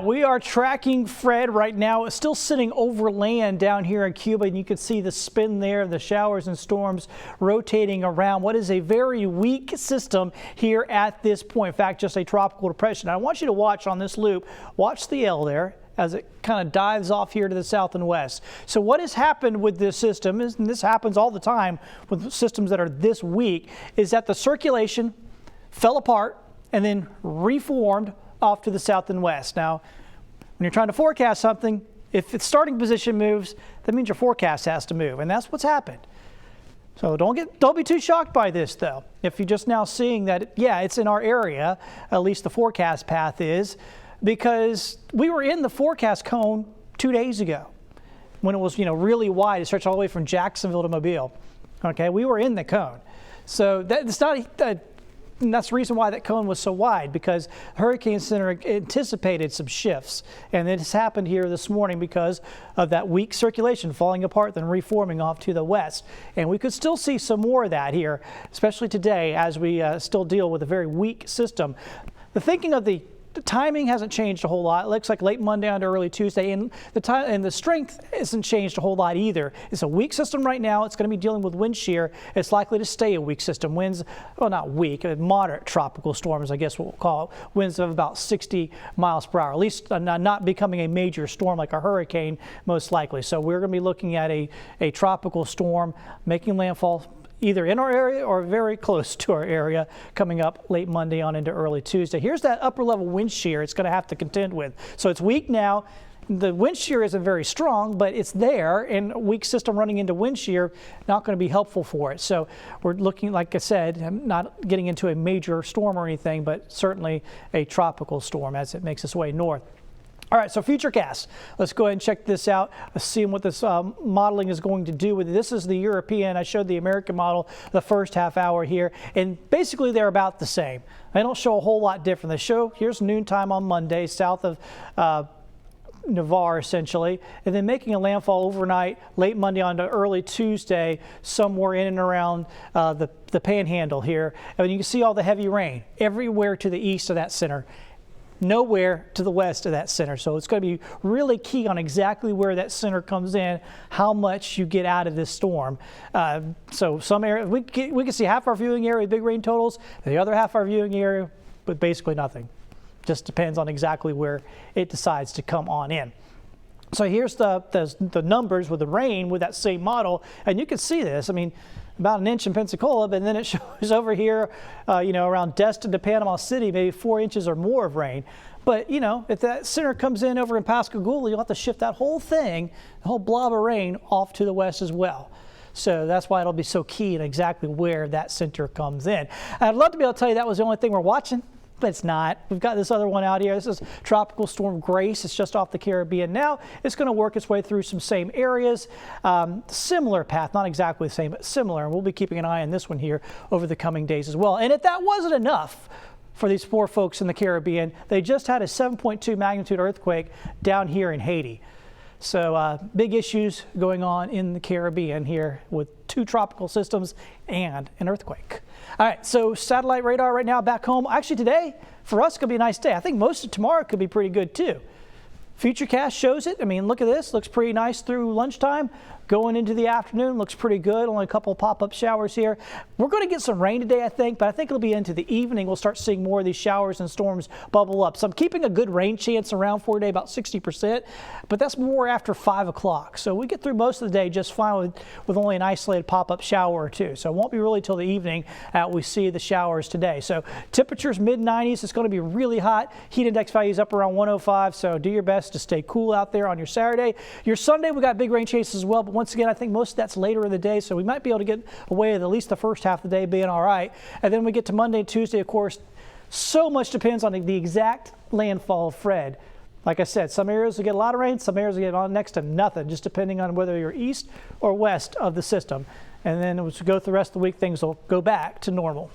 we are tracking Fred right now. It's still sitting over land down here in Cuba, and you can see the spin there, the showers and storms rotating around what is a very weak system here at this point. In fact, just a tropical depression. I want you to watch on this loop, watch the L there as it kind of dives off here to the south and west. So what has happened with this system, and this happens all the time with systems that are this weak, is that the circulation fell apart and then reformed off to the south and west. Now, when you're trying to forecast something, if its starting position moves, that means your forecast has to move, and that's what's happened. So don't be too shocked by this, though. If you're just now seeing that, yeah, it's in our area, at least the forecast path is, because we were in the forecast cone 2 days ago when it was, really wide. It stretched all the way from Jacksonville to Mobile. Okay, we were in the cone. So that's not and that's the reason why that cone was so wide, because the Hurricane Center anticipated some shifts. And it has happened here this morning because of that weak circulation falling apart, then reforming off to the west. And we could still see some more of that here, especially today as we still deal with a very weak system. The thinking of the timing hasn't changed a whole lot. It looks like late Monday on to early Tuesday, and the strength hasn't changed a whole lot either. It's a weak system right now. It's going to be dealing with wind shear. It's likely to stay a weak system. Winds, well, not weak, moderate tropical storms, I guess we'll call it. Winds of about 60 miles per hour, at least not becoming a major storm like a hurricane, most likely. So we're going to be looking at a tropical storm making landfall either in our area or very close to our area coming up late Monday on into early Tuesday. Here's that upper level wind shear it's going to have to contend with. So it's weak now. The wind shear isn't very strong, but it's there, and a weak system running into wind shear not going to be helpful for it. So we're looking, like I said, I'm not getting into a major storm or anything, but certainly a tropical storm as it makes its way north. All right, so futurecast. Let's go ahead and check this out. Let's see what this modeling is going to do with it. This is the European. I showed the American model the first half hour here, and basically they're about the same. They don't show a whole lot different. They show, here's noontime on Monday, south of Navarre, essentially, and then making a landfall overnight, late Monday on to early Tuesday, somewhere in and around the panhandle here. And you can see all the heavy rain everywhere to the east of that center, nowhere to the west of that center. So it's going to be really key on exactly where that center comes in, how much you get out of this storm. So some areas, we can see half our viewing area with big rain totals, the other half our viewing area with basically nothing. Just depends on exactly where it decides to come on in. So here's the numbers with the rain with that same model, and you can see this. I mean, about an inch in Pensacola, but then it shows over here, around Destin to Panama City, maybe 4 inches or more of rain. But, if that center comes in over in Pascagoula, you'll have to shift that whole thing, the whole blob of rain, off to the west as well. So that's why it'll be so key in exactly where that center comes in. I'd love to be able to tell you that was the only thing we're watching, but it's not. We've got this other one out here. This is Tropical Storm Grace. It's just off the Caribbean now. It's going to work its way through some same areas. Similar path, not exactly the same, but similar. And we'll be keeping an eye on this one here over the coming days as well. And if that wasn't enough for these poor folks in the Caribbean, they just had a 7.2 magnitude earthquake down here in Haiti. So big issues going on in the Caribbean here with 2 tropical systems and an earthquake. All right, so satellite radar right now back home. Actually today, for us, could be a nice day. I think most of tomorrow could be pretty good too. Futurecast shows it. I mean, look at this. Looks pretty nice through lunchtime. Going into the afternoon, looks pretty good. Only a couple of pop-up showers here. We're going to get some rain today, I think, but I think it'll be into the evening. We'll start seeing more of these showers and storms bubble up. So I'm keeping a good rain chance around for today, about 60%, but that's more after 5 o'clock. So we get through most of the day just fine with only an isolated pop-up shower or two. So it won't be really till the evening we see the showers today. So temperatures mid-90s. It's going to be really hot. Heat index values up around 105, so do your best to stay cool out there on your Saturday. Your Sunday, we got big rain chances as well, but once again, I think most of that's later in the day, so we might be able to get away with at least the first half of the day being all right. And then we get to Monday and Tuesday, of course, so much depends on the exact landfall of Fred. Like I said, some areas will get a lot of rain, some areas will get on next to nothing, just depending on whether you're east or west of the system. And then as we go through the rest of the week, things will go back to normal.